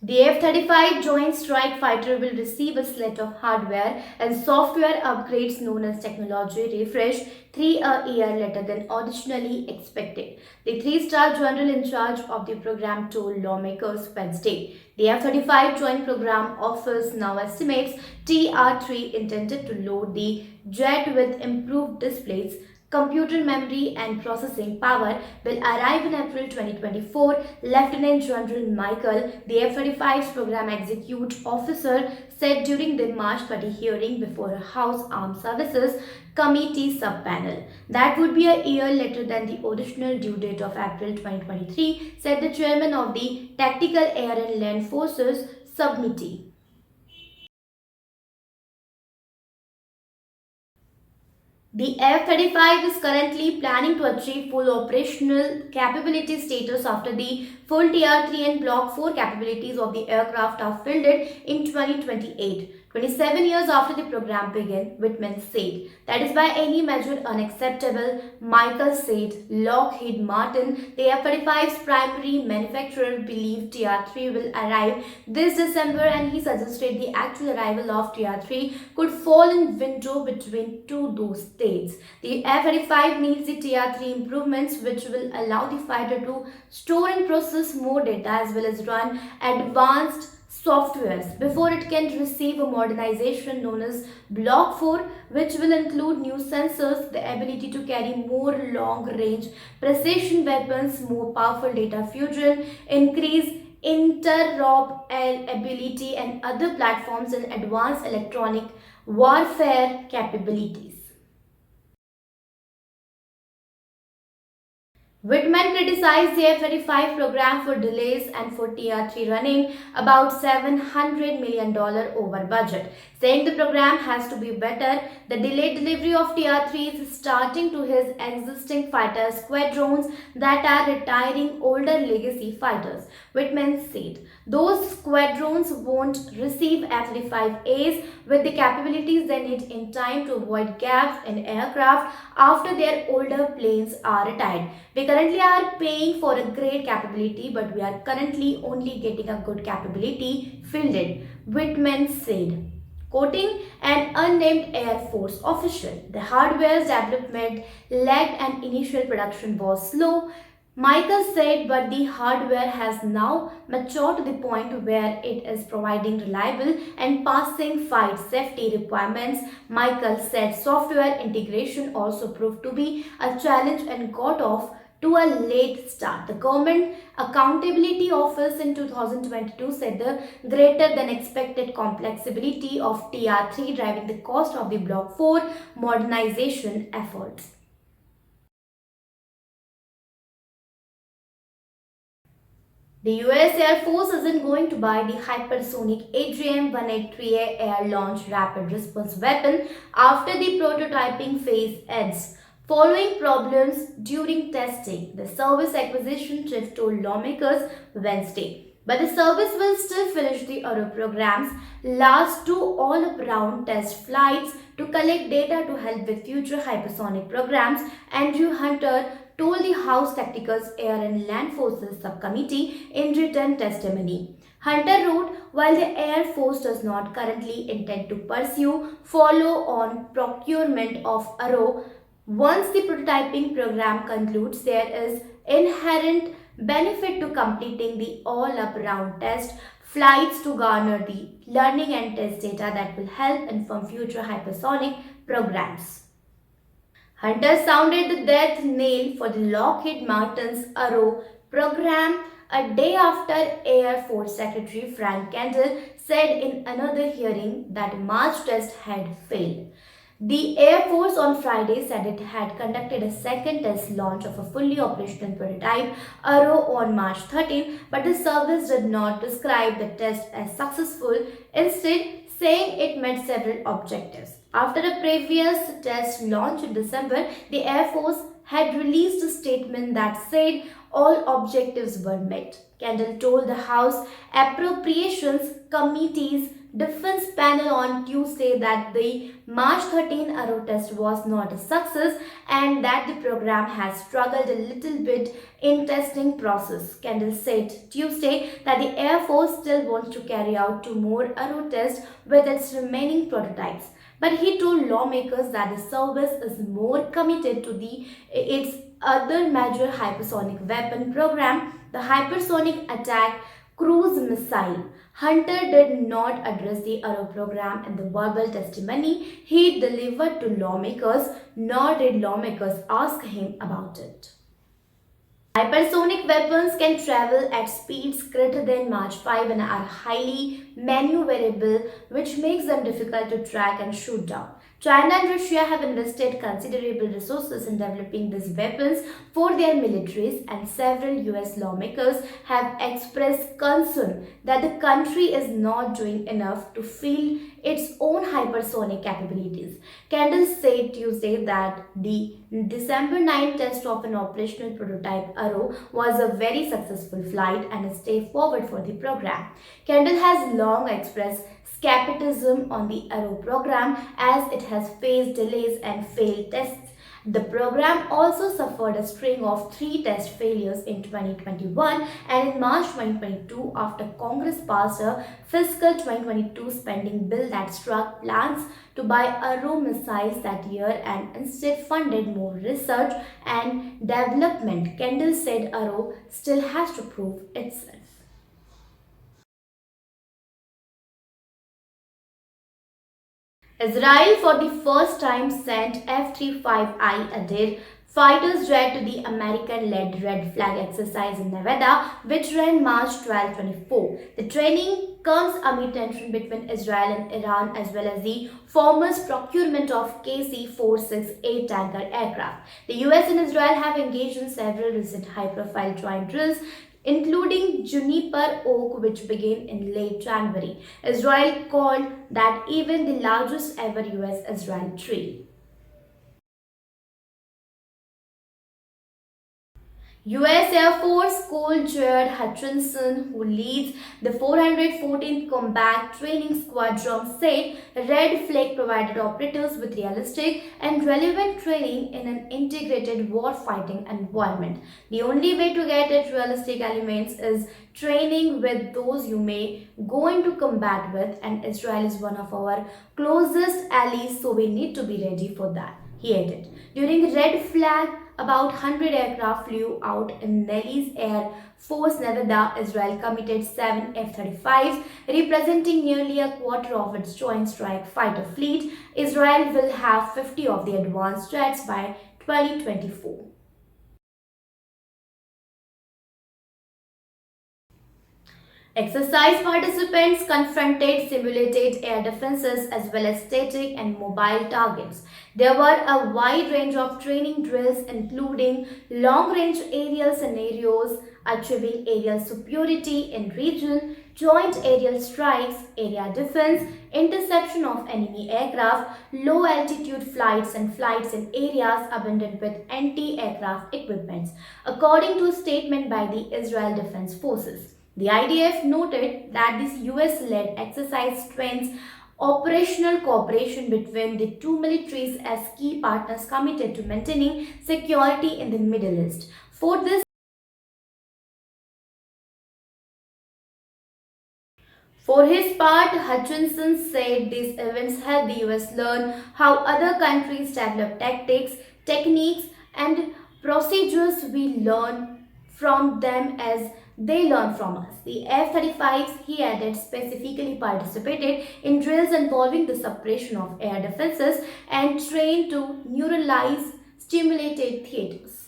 The F-35 Joint Strike Fighter will receive a slate of hardware and software upgrades known as Technology Refresh 3 a year later than originally expected. The three-star general in charge of the program told lawmakers Wednesday. The F-35 Joint Program Office now estimates TR-3 intended to load the jet with improved displays, computer memory and processing power will arrive in April 2024, Lieutenant General Michael, the F-35's program executive officer, said during the March 30 hearing before a House Armed Services Committee subpanel. That would be a year later than the original due date of April 2023, said the chairman of the Tactical Air and Land Forces Subcommittee. The F-35 is currently planning to achieve full operational capability status after the full TR-3 and Block 4 capabilities of the aircraft are fielded in 2028. 27 years after the program began, Whitman said. That is by any measure unacceptable, Michael said. Lockheed Martin, the F-35's primary manufacturer, believed TR-3 will arrive this December, and he suggested the actual arrival of TR-3 could fall in window between those dates. The F-35 needs the TR-3 improvements which will allow the fighter to store and process more data as well as run advanced softwares before it can receive a modernization known as Block 4, which will include new sensors, the ability to carry more long-range precision weapons, more powerful data fusion, increased interoperability and other platforms and advanced electronic warfare capabilities. Whitman criticized the F-35 program for delays and for TR-3 running about $700 million over budget, saying the program has to be better. The delayed delivery of TR-3 is starting to his existing fighter squadrons that are retiring older legacy fighters, Whitman said. Those squadrons won't receive F-35As with the capabilities they need in time to avoid gaps in aircraft after their older planes are retired. We currently are paying for a great capability, but we are currently only getting a good capability fielded, Whitman said. Quoting an unnamed Air Force official, the hardware's development lagged and initial production was slow. Michael said, but the hardware has now matured to the point where it is providing reliable and passing flight safety requirements. Michael said software integration also proved to be a challenge and got off to a late start. The Government Accountability Office in 2022 said the greater than expected complexity of TR-3 driving the cost of the Block 4 modernization efforts. The US Air Force isn't going to buy the hypersonic AGM-183A air-launched rapid response weapon after the prototyping phase ends. Following problems during testing, the service acquisition chief told lawmakers Wednesday. But the service will still finish the Aero program's last two all-around test flights to collect data to help with future hypersonic programs, Andrew Hunter told the House Tactical Air and Land Forces Subcommittee in written testimony. Hunter wrote, while the Air Force does not currently intend to pursue follow-on procurement of Aero, once the prototyping program concludes, there is inherent benefit to completing the all-up-round test flights to garner the learning and test data that will help inform future hypersonic programs. Hunter sounded the death knell for the Lockheed Martin's Aero program a day after Air Force Secretary Frank Kendall said in another hearing that March test had failed. The Air Force on Friday said it had conducted a second test launch of a fully operational prototype Aero on March 13, but the service did not describe the test as successful, instead saying it met several objectives. After a previous test launch in December, the Air Force had released a statement that said all objectives were met. Kendall told the House Appropriations Committees Defense panel on Tuesday that the March 13 Arrow test was not a success and that the program has struggled a little bit in testing process. Kendall said Tuesday that the Air Force still wants to carry out two more Arrow tests with its remaining prototypes. But he told lawmakers that the service is more committed to its other major hypersonic weapon program, the Hypersonic Attack Cruise Missile. Hunter did not address the Arrow program in the verbal testimony he delivered to lawmakers, nor did lawmakers ask him about it. Hypersonic weapons can travel at speeds greater than Mach 5 and are highly maneuverable, which makes them difficult to track and shoot down. China and Russia have invested considerable resources in developing these weapons for their militaries, and several US lawmakers have expressed concern that the country is not doing enough to field its own hypersonic capabilities. Kendall said Tuesday that the December 9 test of an operational prototype Arrow was a very successful flight and a step forward for the program. Kendall has long expressed skepticism on the Arrow program as it has faced delays and failed tests. The program also suffered a string of three test failures in 2021 and in March 2022 after Congress passed a fiscal 2022 spending bill that struck plans to buy Arrow missiles that year and instead funded more research and development. Kendall said Arrow still has to prove itself. Israel for the first time sent F-35I Adir fighters jet to the American-led Red Flag exercise in Nevada, which ran March 12-24. The training comes amid tension between Israel and Iran as well as the former's procurement of KC-468 tanker aircraft. The US and Israel have engaged in several recent high-profile joint drills including Juniper Oak, which began in late January. Israel called that even the largest ever US-Israel drill. US Air Force Cole Jared Hutchinson, who leads the 414th Combat Training Squadron, said Red Flag provided operators with realistic and relevant training in an integrated warfighting environment. The only way to get at realistic elements is training with those you may go into combat with, and Israel is one of our closest allies, so we need to be ready for that, he added. During Red Flag, about 100 aircraft flew out in Nellis Air Force Nevada. Israel committed 7 F-35s, representing nearly a quarter of its Joint Strike Fighter fleet. Israel will have 50 of the advanced jets by 2024. Exercise participants confronted simulated air defenses as well as static and mobile targets. There were a wide range of training drills including long-range aerial scenarios, achieving aerial superiority in region, joint aerial strikes, area defense, interception of enemy aircraft, low-altitude flights and flights in areas abundant with anti-aircraft equipment, according to a statement by the Israel Defense Forces. The IDF noted that this US-led exercise strengthens operational cooperation between the two militaries as key partners committed to maintaining security in the Middle East. For his part, Hutchinson said these events help the US learn how other countries develop tactics, techniques, and procedures. We learn from them as they learn from us. The F-35s, he added, specifically participated in drills involving the suppression of air defenses and trained to neutralize stimulated theaters.